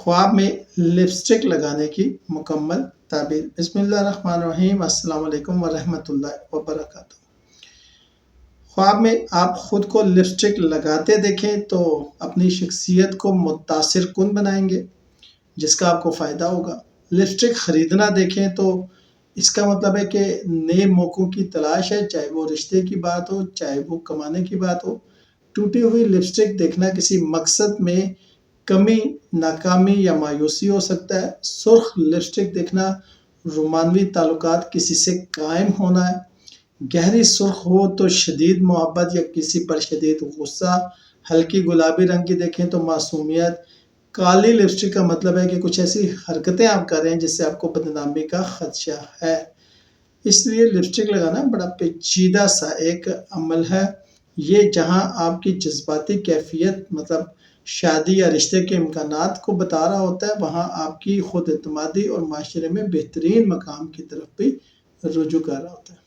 ख्वाब में लिपस्टिक लगाने की मुकम्मल ताबीर। बिस्मिल्लाहिर्रहमानिर्रहीम। अस्सलाम वालेकुम वरहमतुल्लाहि वबरकातुहू। ख्वाब में आप खुद को लिपस्टिक लगाते देखें तो अपनी शख्सियत को मुतासिर कुन बनाएंगे, जिसका आपको फ़ायदा होगा। लिपस्टिक ख़रीदना देखें तो इसका मतलब है कि नए मौक़ों की तलाश है, चाहे वो रिश्ते की बात हो, चाहे वो कमाने की बात हो। टूटी हुई लिपस्टिक देखना किसी मकसद में कमी, नाकामी या मायूसी हो सकता है। सुर्ख लिपस्टिक देखना रोमानवी ताल्लुकात किसी से कायम होना है। गहरी सुर्ख हो तो शदीद मोहब्बत या किसी पर शदीद गुस्सा। हल्की गुलाबी रंग की देखें तो मासूमियत। काली लिपस्टिक का मतलब है कि कुछ ऐसी हरकतें आप कर रहे हैं जिससे आपको बदनामी का खदशा है। इसलिए लिपस्टिक लगाना बड़ा पेचीदा सा एक अमल है। ये जहाँ आपकी जज्बाती कैफियत मतलब शादी या रिश्ते के इम्कानात को बता रहा होता है, वहाँ आपकी खुद एतमादी और माशरे में बेहतरीन मकाम की तरफ भी रुजू कर रहा होता है।